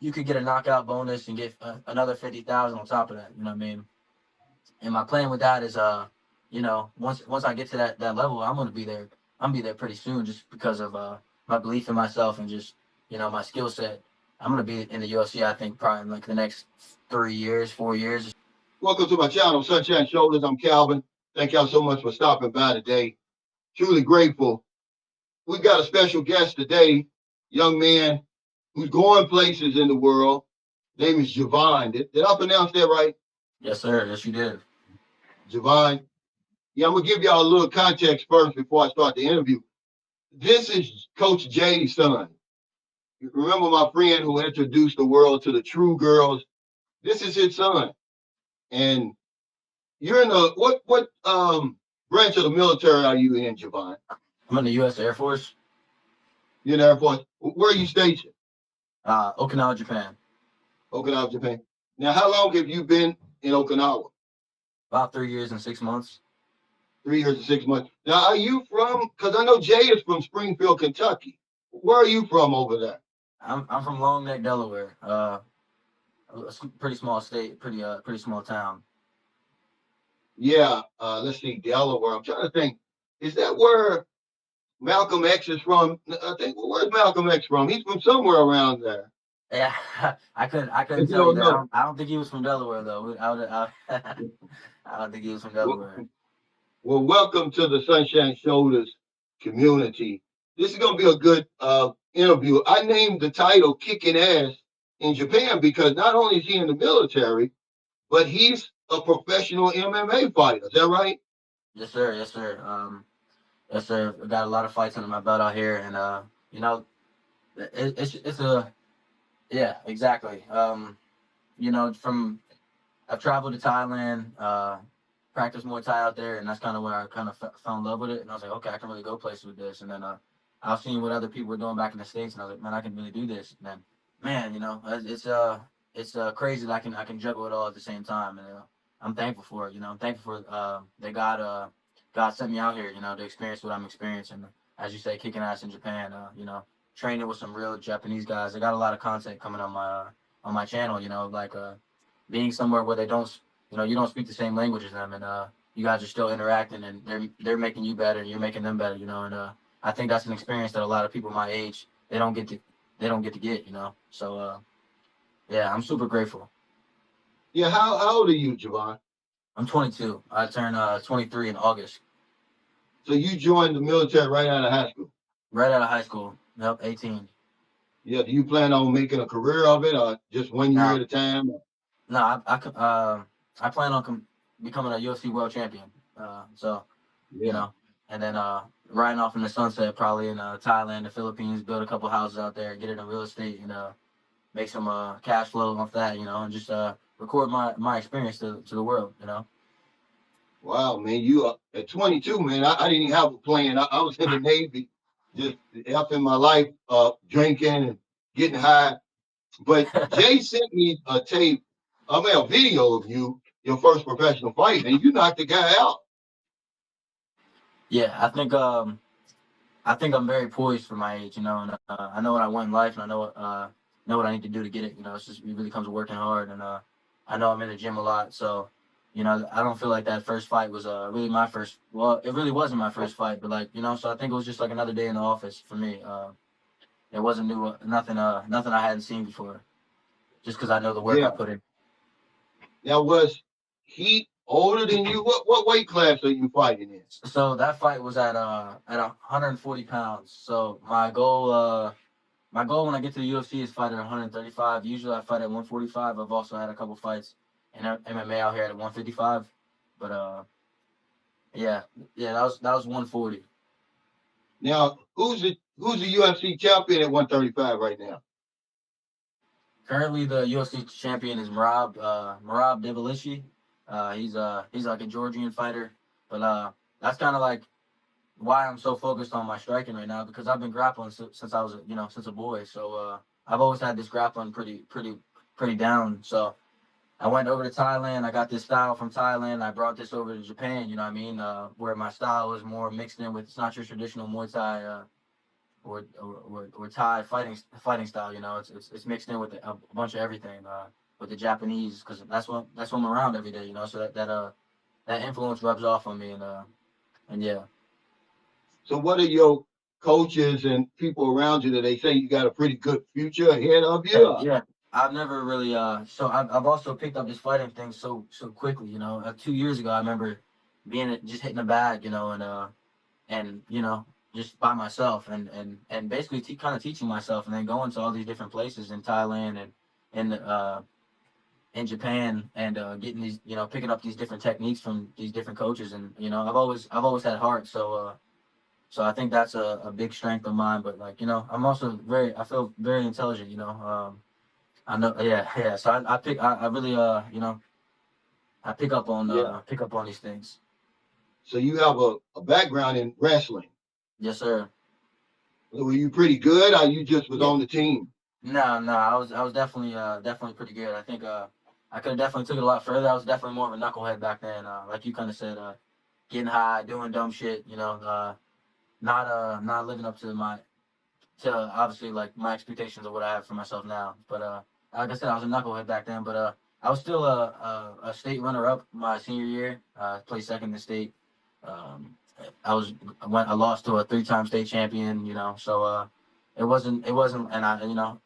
you could get a knockout bonus and get another 50,000 on top of that. You know what I mean? And my plan with that is, once I get to that level, I'm gonna be there. I'm gonna be there pretty soon, just because of my belief in myself and just my skill set. I'm gonna be in the UFC. I think probably in like the next 3 years, 4 years. Welcome to my channel, Sunshine Shoulders. I'm Calvin. Thank y'all so much for stopping by today. Truly grateful. We got a special guest today, young man who's going places in the world. Name is Javon. Did I pronounce that right? Yes, sir. Yes, you did. Javon. Yeah, I'm gonna give y'all a little context first before I start the interview. This is Coach Jay's son. You remember my friend who introduced the world to the true girls? This is his son. And you're in the what branch of the military are you in, Javon? I'm in the U.S. Air Force, You're in the Air Force. Where are you stationed? Okinawa, Japan. Okinawa, Japan. Now, how long have you been in Okinawa? About 3 years and 6 months. 3 years and 6 months. Now, are you from? Because I know Jay is from Springfield, Kentucky. Where are you from over there? I'm from Long Neck, Delaware. A pretty small state, pretty small town. Yeah. Let's see, Delaware. I'm trying to think. Is that where Malcolm X is from? I think. Where's Malcolm X from? He's from somewhere around there. Yeah, I couldn't If you tell you don't that. I know. don't, I don't think he was from Delaware though. I don't think he was from Well, Delaware. well, welcome to the Sunshine Shoulders community. This is going to be a good interview. I named the title Kicking Ass in Japan because not only is he in the military, but he's a professional MMA fighter. Is that right? Yes, sir. Yes, sir. Yes, sir. I got a lot of fights under my belt out here, and you know, it's a yeah, exactly. From I've traveled to Thailand, practiced Muay Thai out there, and that's kind of where I kind of fell in love with it. And I was like, okay, I can really go places with this. And then I've seen what other people were doing back in the States, and I was like, man, I can really do this. And then, man, it's crazy that I can juggle it all at the same time. And I'm thankful for it. I'm thankful for that God sent me out here. To experience what I'm experiencing. As you say, kicking ass in Japan. Training with some real Japanese guys. I got a lot of content coming on my channel. Being somewhere where they don't, you don't speak the same language as them, and you guys are still interacting, and they're making you better, and you're making them better, and I think that's an experience that a lot of people my age they don't get to get. So yeah, I'm super grateful. Yeah. How old are you, Javon? I'm 22. I turn 23 in August. So you joined the military right out of high school. Right out of high school. Yep, 18. Yeah. Do you plan on making a career of it, or just 1 year Now, at a time? no, I plan on becoming a UFC world champion. So you Yeah. know, and then riding off in the sunset, probably in Thailand, the Philippines, build a couple houses out there, get into real estate, and make some cash flow off that, and just record my experience to the world. Wow, man. You at 22, man. I didn't even have a plan. I was in the Navy, just helping my life, drinking and getting high. But Jay sent me a tape, a video of you, your first professional fight, and you knocked the guy out. Yeah, I think I'm very poised for my age, and I know what I want in life, and I know what I need to do to get it. It really comes to working hard, and I know I'm in the gym a lot, so I don't feel like that first fight was really my first. Well, it really wasn't my first fight, but so I think it was just like another day in the office for me. It wasn't new, nothing I hadn't seen before, just because I know the work I Yeah. put in. Now was he older than you? What weight class are you fighting in? So that fight was at 140 pounds. So my goal when I get to the UFC is fight at 135. Usually I fight at 145. I've also had a couple fights in MMA out here at 155. But yeah, yeah, that was 140. Now who's the UFC champion at 135 right now? Currently, the UFC champion is Marab Devilishi. He's like a Georgian fighter, but that's kind of like why I'm so focused on my striking right now, because I've been grappling since I was since a boy. So I've always had this grappling pretty down. So I went over to Thailand. I got this style from Thailand. I brought this over to Japan. You know what I mean? Where my style is more mixed in with, it's not your traditional Muay Thai or Thai fighting style. You know, it's mixed in with a bunch of everything. With the Japanese, because that's what I'm around every day. You know, so that influence rubs off on me, and yeah. So what are your coaches and people around you that they say you got a pretty good future ahead of Yeah, you? yeah. I've never really so I've also picked up this fighting thing so quickly, you know. 2 years ago I remember being just hitting a bag, you know, and you know, just by myself and basically kind of teaching myself and then going to all these different places in Thailand and in Japan and getting these, you know, picking up these different techniques from these different coaches. And you know, I've always had heart, so I think that's a big strength of mine. But like, you know, I feel very intelligent, you know. I know, yeah, yeah. So I really, you know, Yeah. pick up on these things. So you have a background in wrestling. Yes, sir. Were you pretty good or you just was Yeah. on the team? No, no. I was definitely pretty good. I think I could have definitely took it a lot further. I was definitely more of a knucklehead back then. Like you kind of said, getting high, doing dumb shit. You know, not living up to obviously like my expectations of what I have for myself now. But like I said, I was a knucklehead back then. But I was still a state runner up my senior year. Placed second in the state. Um, I lost to a 3 time state champion. You know, so it wasn't, and I, you know,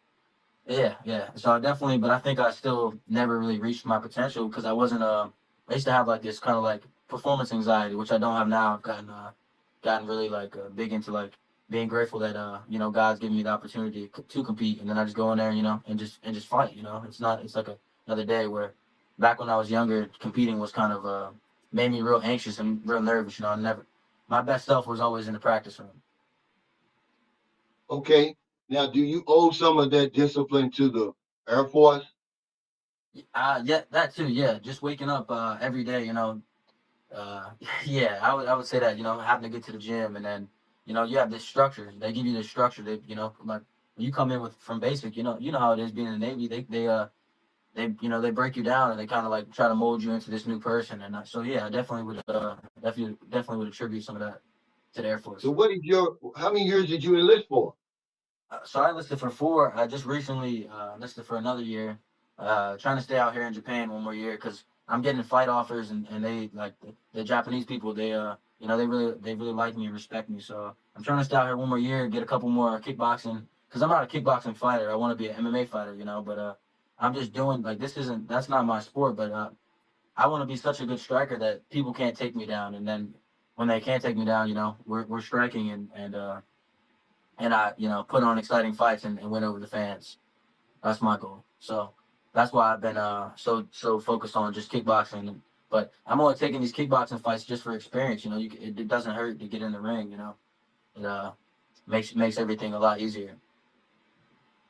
yeah, yeah. So I definitely, but I think I still never really reached my potential because I wasn't. I used to have like this kind of like performance anxiety, which I don't have now. I've gotten really like big into like being grateful that you know, God's given me the opportunity to compete, and then I just go in there, you know, and just fight. You know, it's like another day. Where back when I was younger, competing was kind of made me real anxious and real nervous. You know, I never my best self was always in the practice room. Okay. Now, do you owe some of that discipline to the Air Force? Yeah, that too. Yeah, just waking up every day. You know, uh, yeah, I would say that, you know, having to get to the gym, and then, you know, you have this structure. They give you this structure. They, you know, like when you come in with from basic, you know how it is being in the Navy. They you know, they break you down and they kind of like try to mold you into this new person. And so yeah, I definitely would attribute some of that to the Air So Force. what is how many years did you enlist for? So I enlisted for 4. I just recently enlisted for another year. Trying to stay out here in Japan one more year because I'm getting fight offers, and they like the Japanese people. They you know, they really like me and respect me. So I'm trying to stay out here one more year, get a couple more kickboxing because I'm not a kickboxing fighter. I want to be an MMA fighter, you know. But I'm just doing like that's not my sport. But I want to be such a good striker that people can't take me down, and then when they can't take me down, you know, we're striking and I, you know, put on exciting fights and win over the fans. That's my goal. So that's why I've been so focused on just kickboxing. But I'm only taking these kickboxing fights just for experience. You know, it doesn't hurt to get in the ring. You know, it makes everything a lot easier.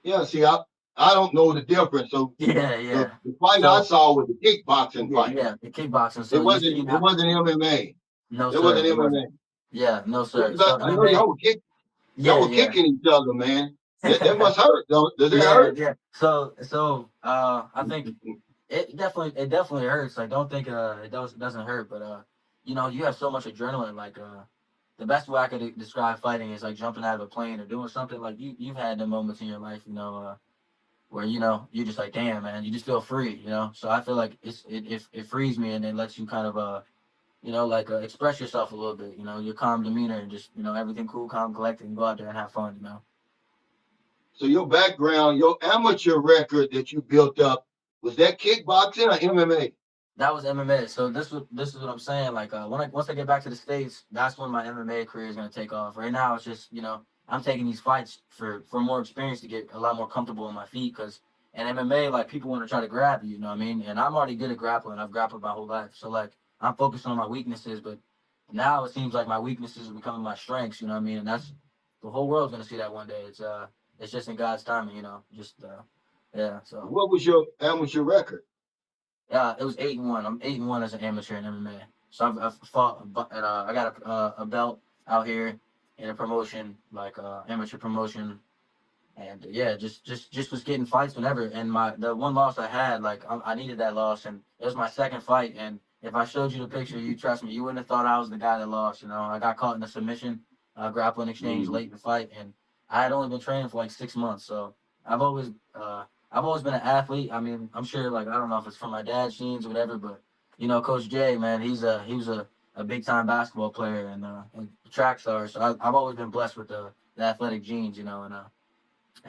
Yeah, see, I don't know the difference. So Yeah, yeah. the fight I So saw was the kickboxing yeah, fight. yeah, the kickboxing. It So you see, wasn't it wasn't MMA. no It wasn't sir, it wasn't. MMA. Yeah, no Yeah, sir. 'cause So I know MMA. y'all Yeah, were yeah. kicking each other, man. That must hurt, though. Does it Yeah, hurt? yeah. So I think it definitely hurts. Like don't think it doesn't hurt, but you know, you have so much adrenaline. Like the best way I could describe fighting is like jumping out of a plane or doing something. Like you've had the moments in your life, you know, where you know you're just like, damn man, you just feel free, you know. So I feel like it frees me and it lets you kind of you know, like express yourself a little bit. You know, your calm demeanor and just, you know, everything cool, calm, collected, and go out there and have fun. You know. So your background, your amateur record that you built up, was that kickboxing or MMA? That was MMA. So this is what I'm saying. Like once I get back to the states, that's when my MMA career is gonna take off. Right now, it's just, you know, I'm taking these fights for more experience to get a lot more comfortable on my feet. Cause in MMA, like people want to try to grab you. You know what I mean? And I'm already good at grappling. I've grappled my whole life. So like I'm focused on my weaknesses, but now it seems like my weaknesses are becoming my strengths. You know what I mean? And that's the whole world's gonna see that one day. It's just in God's timing. You know. Just yeah. So. What was your amateur record? It was 8-1. I'm 8-1 as an amateur in MMA. So I've fought, and I got a belt out here in a promotion, like amateur promotion, and yeah, just was getting fights whenever. And the one loss I had, like I needed that loss, and it was my second fight. And if I showed you the picture, you trust me, you wouldn't have thought I was the guy that lost. You know, I got caught in a submission, grappling exchange Mhm. late in the fight, and I had only been training for like 6 months, so I've always I've always been an athlete. I mean, I'm sure like I don't know if it's from my dad's genes or whatever, but Coach Jay, man, he was a big time basketball player and track star. So I've always been blessed with the athletic genes, and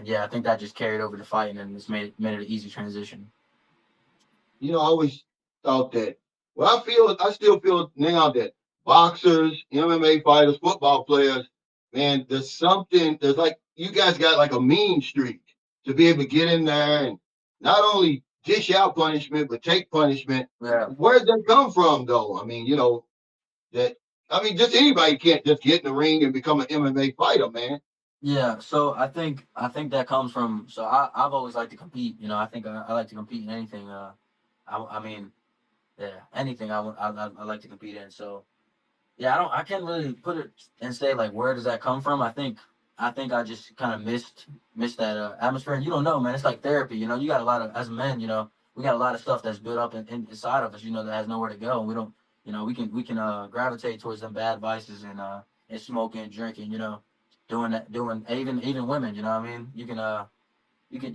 yeah, I think that just carried over to fighting and it's made it an easy transition. I always thought that. Well, I still feel now that boxers, MMA fighters, football players, man, there's like, you guys got like a mean streak to be able to get in there and not only dish out punishment, but take punishment. Yeah. Where does that come from, though? I mean, that, I mean, just anybody can't just get in the ring and become an MMA fighter, man. Yeah, so I think that comes from I've always liked to compete. I think I like to compete in anything. I mean, yeah, anything I like to compete in. So yeah, I can't really put it and say like where does that come from. I think I just kind of missed that atmosphere. And you don't know, man. It's like therapy. You got a lot of as men. We got a lot of stuff that's built up inside of us. That has nowhere to go. And we don't. We can gravitate towards them bad vices and smoking and drinking. Doing that, doing even women. You know what I mean? You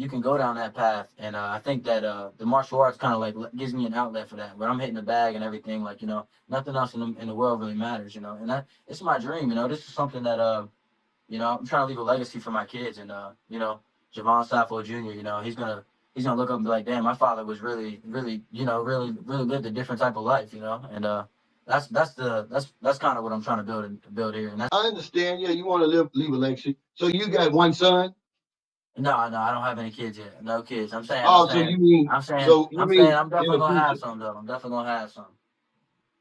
can go down that path, and I think that the martial arts kind of like gives me an outlet for that. Where I'm hitting the bag and everything, like nothing else in the world really matters, and that it's my dream. This is something that I'm trying to leave a legacy for my kids, and Javon Sappho Jr. He's gonna look up and be like, damn, my father was really, really, really lived a different type of life, and that's kind of what I'm trying to build here, and that's. I understand. Yeah, you want to leave a legacy. So you got one son. No, no, I don't have any kids yet. No kids. I'm saying, I'm Oh, so saying, you mean I'm saying, so you I'm saying, mean I'm in definitely the gonna have future? some though. I'm definitely gonna have some.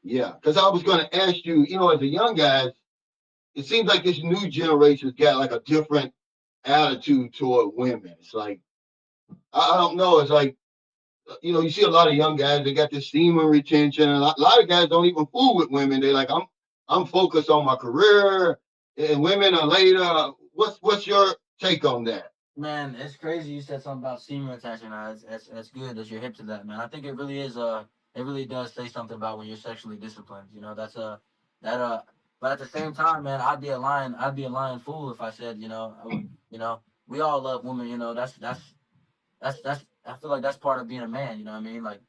Yeah, because I was going to ask you. As a young guy, it seems like this new generation's got like a different attitude toward women. It's like I don't know. It's like you see a lot of young guys. They got this semen retention, and a lot of guys don't even fool with women. They like I'm focused on my career, and women are later. What's your take on that? Man, it's crazy. You said something about semen retention. It's good that you're hip to that, man. I think it really is. It really does say something about when you're sexually disciplined. That's that. But at the same time, man, I'd be a lying fool if I said, we all love women. That's. I feel like that's part of being a man. You know what I mean? Like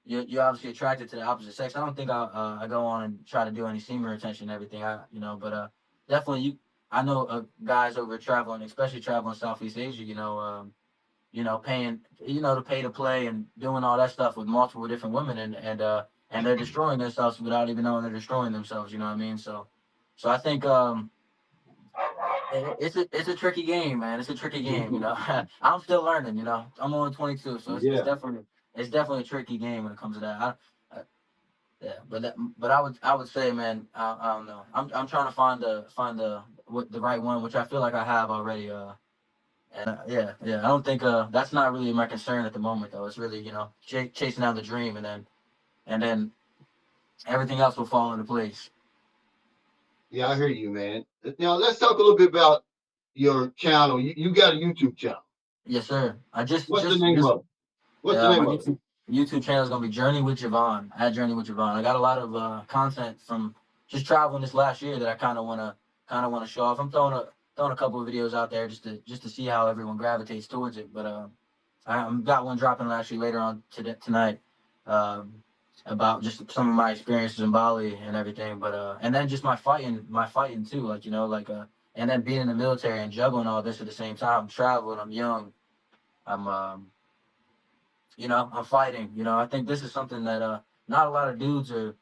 you're obviously attracted to the opposite sex. I don't think I go on and try to do any semen retention and everything. But definitely I know guys over traveling, especially traveling Southeast Asia. Paying to pay to play and doing all that stuff with multiple different women and they're destroying themselves without even knowing they're destroying themselves. You know what I mean? So I think it's a tricky game, man. It's a tricky game. I'm still learning. I'm only 22, so Yeah. it's definitely a tricky game when it comes to that. Yeah, but I would say, man, I don't know. I'm trying to find the right one, which I feel like I have already. And yeah, I don't think that's not really my concern at the moment though. It's really chasing down the dream, and then everything else will fall into place. Yeah, I hear you, man. Now let's talk a little bit about your channel. You got a YouTube channel. Yes, sir. I just What's the just name just of it? What's the my name of it? YouTube channel is gonna be Journey with Javon. At Journey with Javon. I got a lot of content from just traveling this last year that I kind of wanna show off. I'm throwing a couple of videos out there just to see how everyone gravitates towards it. But I'm got one dropping actually later on tonight. Um, about just some of my experiences in Bali and everything, but and then just my fighting too, like and then being in the military and juggling all this at the same time. I'm traveling, I'm young, I'm fighting. I think this is something that not a lot of dudes are.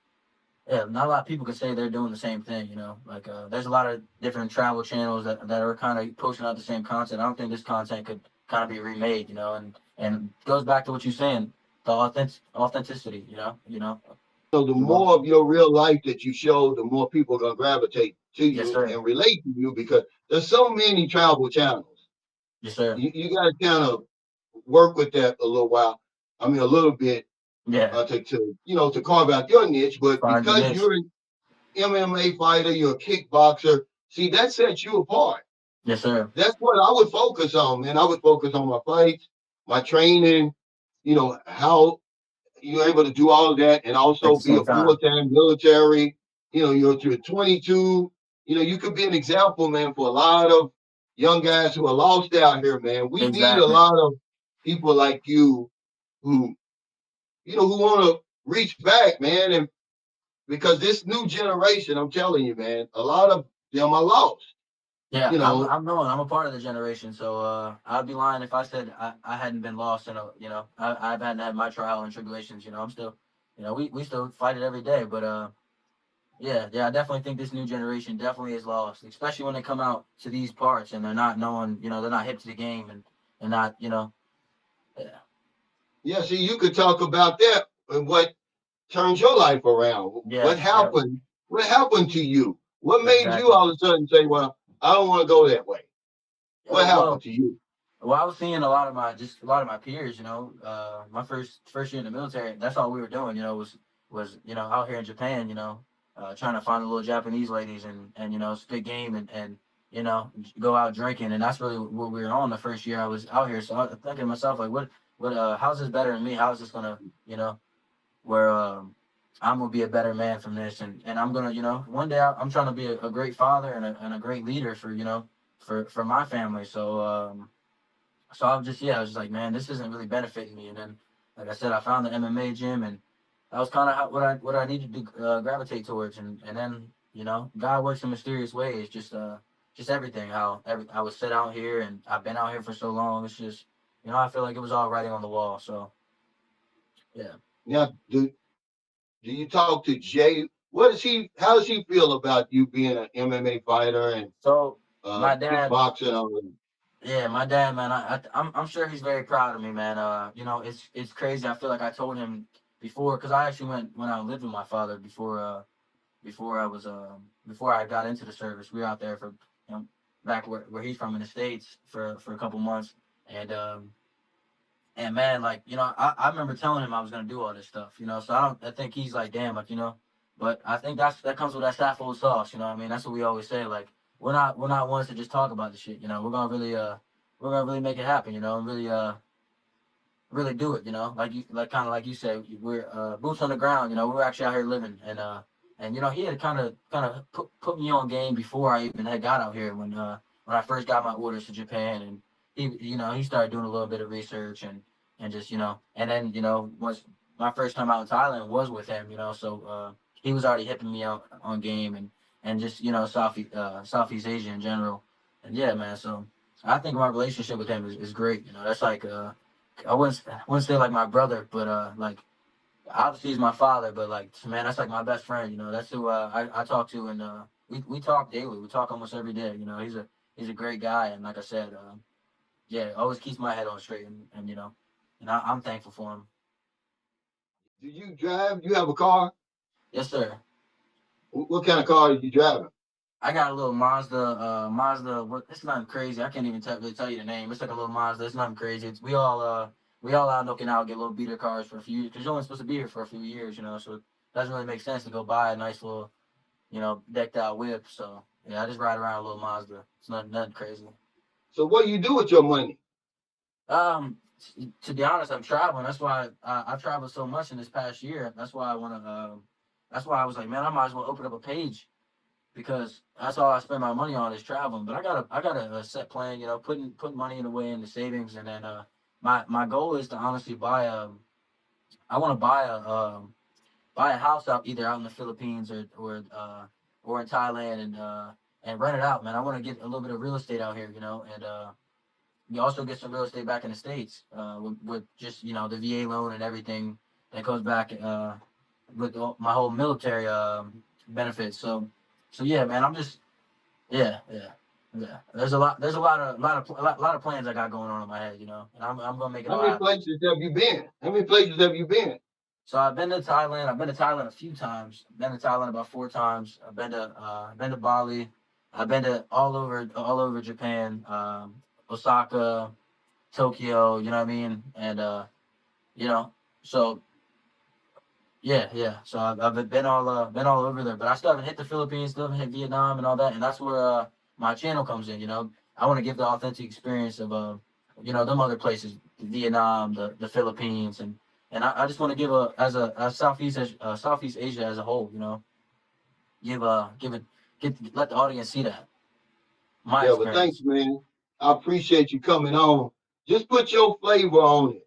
Yeah, not a lot of people can say they're doing the same thing. Like there's a lot of different travel channels that are kind of pushing out the same content. I don't think this content could kind of be remade. And it goes back to what you're saying, the authenticity. So the You know? more of your real life that you show, the more people are gonna gravitate to Yes, you sir. and relate to you because there's so many travel channels. Yes, sir. You got to kind of work with that a little while. I mean, a little bit Yeah. to carve out your niche. But Find your because niche. you're an MMA fighter, you're a kickboxer. See, that sets you apart. Yes, sir. That's what I would focus on, man. I would focus on my fights, my training. How you're able to do all of that and At also the be same a time. full-time military. You're 22. You could be an example, man, for a lot of young guys who are lost out here, man. We need a Exactly. lot of people like you who, who want to reach back, man. And because this new generation, I'm telling you, man, a lot of them are lost. Yeah, You know, I'm knowing I'm a part of the generation, so I'd be lying if I said I hadn't been lost in a I've had my trial and tribulations. I'm still we still fight it every day, but yeah, I definitely think this new generation definitely is lost, especially when they come out to these parts and they're not knowing they're not hip to the game and not yeah yeah. See, you could talk about that and what turned your life around. yeah What yeah happened? What happened to you? What made you exactly all of a sudden say, "Well, I don't want to go that way"? yeah What happened well. to you? Well, I was seeing a lot of my peers. My first year in the military. That's all we were doing. Was out here in Japan. Trying to find the little Japanese ladies and spit game and go out drinking. And that's really what we were on the first year I was out here. So I was thinking to myself like, what how's this better than me? How is this gonna where I'm gonna be a better man from this and I'm gonna one day I'm trying to be a great father and a great leader for for my family. So I was just like, man, this isn't really benefiting me. And then, like I said, I found the MMA gym, and that was kind of what I needed to gravitate towards. And then God works in mysterious ways. Just everything. I was set out here, and I've been out here for so long. It's just I feel like it was all writing on the wall. So yeah. Now, do you talk to Jay? What is he? How does he feel about you being an MMA fighter and So my dad, kickboxing? All that? yeah, my dad, man, I'm sure he's very proud of me, man. It's crazy. I feel like I told him before because I actually went when I lived with my father before I was before I got into the service. We were out there for back where he's from in the States for a couple months and man like I remember telling him I was gonna do all this stuff so I think he's like damn like but I think that comes with that Stafford sauce what I mean that's what we always say like we're not ones to just talk about the shit we're gonna really make it happen and really do it, like you like kind of like you said, we're boots on the ground, we're actually out here living and he had kind of put me on game before I even had got out here when I first got my orders to Japan and he started doing a little bit of research and just and then once my first time out in Thailand was with him, so he was already hipping me out on game and just Southeast Asia in general and yeah man so I think my relationship with him is great, that's like I wouldn't say like my brother, but like obviously he's my father, but like man, that's like my best friend. That's who I talk to, and we talk daily. We talk almost every day. He's a great guy, and like I said, yeah, always keeps my head on straight, and and I'm thankful for him. Do you drive? You have a car? Yes, sir. What kind of car are you driving? I got a little Mazda. What? It's nothing crazy. I can't even really tell you the name. It's like a little Mazda. It's nothing crazy. We all out looking out, get little beater cars for a few years because you're only supposed to be here for a few years, So it doesn't really make sense to go buy a nice little, decked out whip. So yeah, I just ride around a little Mazda. It's nothing crazy. So what do you do with your money? To be honest, I'm traveling. That's why I've traveled so much in this past year. That's why I want to. That's why I was like, man, I might as well open up a page because that's all I spend my money on is traveling. But I got a set plan, putting money in the way into savings, and then my goal is to honestly buy a. I want to buy a house out either out in the Philippines or in Thailand and rent it out, man. I want to get a little bit of real estate out here, and you also get some real estate back in the states with just the VA loan and everything that goes back with my whole military benefits. So yeah, man, I'm just yeah. Yeah, there's a lot of plans I got going on in my head, and I'm gonna make it How all many happen. places have you been? How many places have you been? So I've been to Thailand. I've been to Thailand a few times. I've been to Thailand about 4 times. I've been to Bali. I've been to all over Japan, Osaka, Tokyo. You know what I mean? And you know, so yeah. So I've been all over there, but I still haven't hit the Philippines, still haven't hit Vietnam and all that. And that's where my channel comes in. I want to give the authentic experience of them other places, Vietnam, the Philippines, and I just want to give a Southeast Asia as a whole. Give it let the audience see that my Yeah, but thanks, experience. man. I appreciate you coming on. Just put your flavor on it.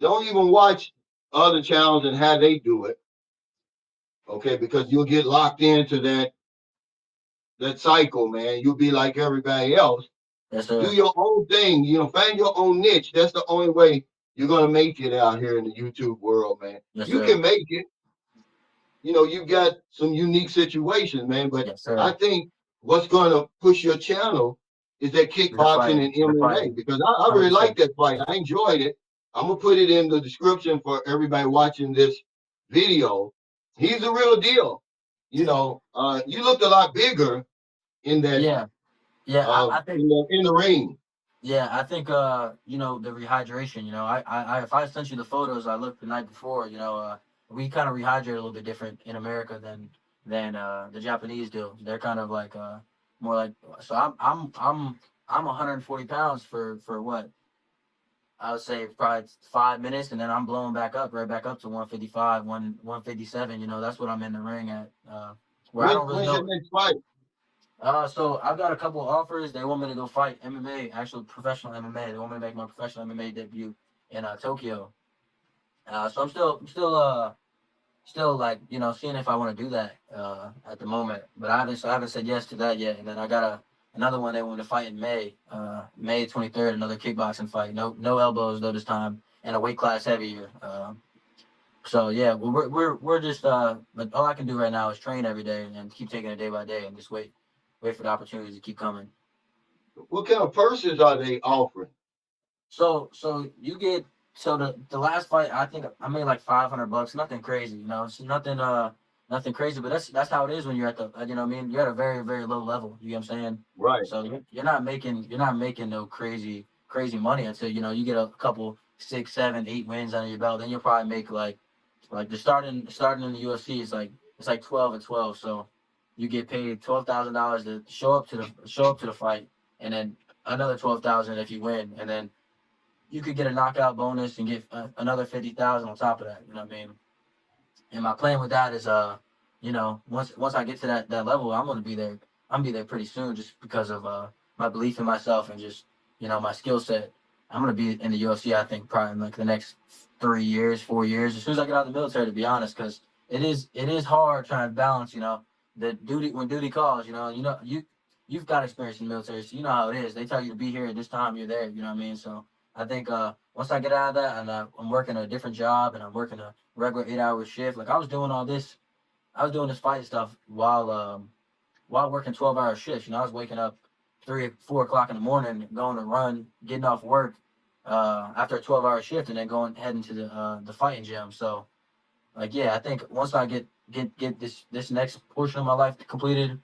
Don't even watch other channels and how they do it, okay? Because you'll get locked into that cycle, man. You'll be like everybody else. Yes, Do sir. your own thing. Find your own niche. That's the only way you're gonna make it out here in the YouTube world, man. Yes, You sir. can make it. You got some unique situations, man. But Yes, I sir. think what's going to push your channel is that The kickboxing and fighting, the MMA fighting, because I hundred really like percent. that fight. I enjoyed it. I'm gonna put it in the description for everybody watching this video. He's the real deal. You looked a lot bigger in that Yeah, yeah. I think in the ring. yeah, I think the rehydration. If I sent you the photos I looked the night before, we kind of rehydrate a little bit different in America than the Japanese do. They're kind of like more like so. I'm 140 pounds for what I would say probably 5 minutes, and then I'm blowing back up right back up to 155, 157. That's what I'm in the ring at. Where I don't really When's your know. next fight? So I've got a couple of offers. They want me to go fight MMA, actual professional MMA. They want me to make my professional MMA debut in Tokyo. So I'm still like seeing if I want to do that at the moment. But I haven't said yes to that yet. And then I got another one they want me to fight in May, May 23rd, another kickboxing fight. No elbows though this time, and a weight class heavier. So yeah, we're just but all I can do right now is train every day and keep taking it day by day and just wait for the opportunities to keep coming. What kind of purses are they offering? So you get the last fight I think I made like $500, nothing crazy, it's nothing crazy, but that's how it is when you're at the what I mean, you're at a very very low level. You know what I'm saying? Right. So you're not making no crazy money until you get a couple 6, 7, 8 wins under your belt. Then you'll probably make like the starting in the UFC is like it's like 12 and 12. So you get paid $12,000 to show up to the fight, and then another 12,000 if you win, and then you could get a knockout bonus and get another 50,000 on top of that. You know what I mean? And my plan with that is once I get to that level, I'm gonna be there. I'm gonna be there pretty soon, just because of my belief in myself and just my skill set. I'm gonna be in the UFC. I think probably in like the next 3 years, 4 years, as soon as I get out of the military. To be honest, because it is hard trying to balance. The duty when duty calls. You've got experience in the military, so you know how it is. They tell you to be here at this time, you're there. You know what I mean? So I think once I get out of that and I'm working a different job and I'm working a regular 8 hour shift. Like I was doing this fight stuff while working 12 hour shifts. I was waking up 3, 4 o'clock in the morning, going to run, getting off work after a 12 hour shift, and then going heading to the fighting gym. So like yeah, I think once I get this next portion of my life completed,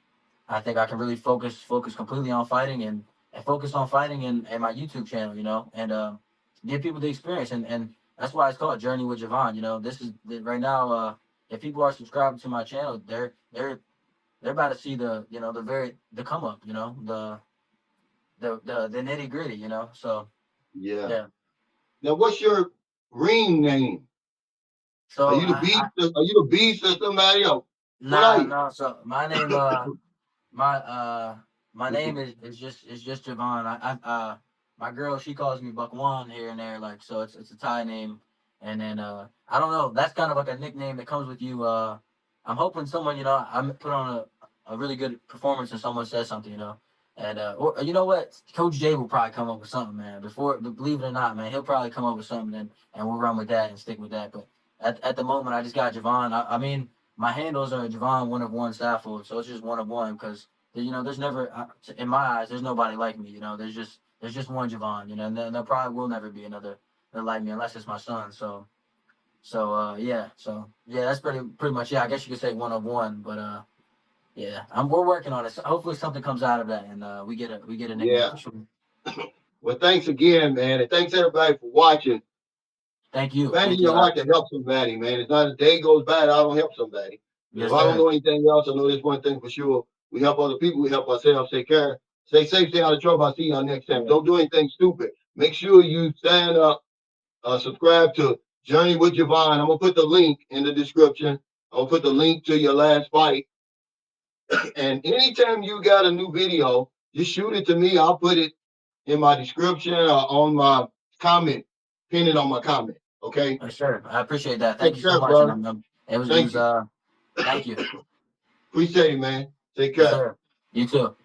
I think I can really focus completely on fighting and focus on fighting and my YouTube channel, and give people the experience, and that's why it's called Journey with Javon. This is right now. If people are subscribing to my channel, they're about to see the come up, the nitty gritty, So Yeah. yeah. Now, what's your ring name? Are So you the beast? Are you the beast or somebody else? What are nah, you? no. So my name my my name is just Javon. My girl, she calls me Buckwan here and there, like, so it's a Thai name. And then I don't know, that's kind of like a nickname that comes with you. I'm hoping someone, I put on a really good performance and someone says something, and or you know what, Coach J will probably come up with something, man. Believe it or not, man, he'll probably come up with something, and we'll run with that and stick with that. But at the moment, I just got Javon. I mean, my handles are Javon one of one Stafford, so it's just one of one because there's never in my eyes there's nobody like me. There's just one Javon, and there probably will never be another that like me unless it's my son. So that's pretty much, yeah. I guess you could say one of one, but yeah, we're working on it. So hopefully something comes out of that, and we get a nickname Yeah. for sure. Well, thanks again, man, and thanks everybody for watching. Finding Thank you. your heart to help somebody, man. It's not a day goes by that I don't help somebody. But if Yes, I don't sir. know anything else, I know this one thing for sure. We help other people. We help ourselves. Take care. Stay safe. Stay out of trouble. I'll see y'all next time. Yeah. Don't do anything stupid. Make sure you sign up, subscribe to Journey with Javon. I'm gonna put the link in the description. I'm gonna put the link to your last fight. And anytime you got a new video, just shoot it to me. I'll put it in my description or on my comment, pin it on my comment. Okay. Sure. I appreciate that. Take Thank you so care, much. And brother. it was Thank you. thank you. Appreciate it, man. Take Yes, care. sir. You too.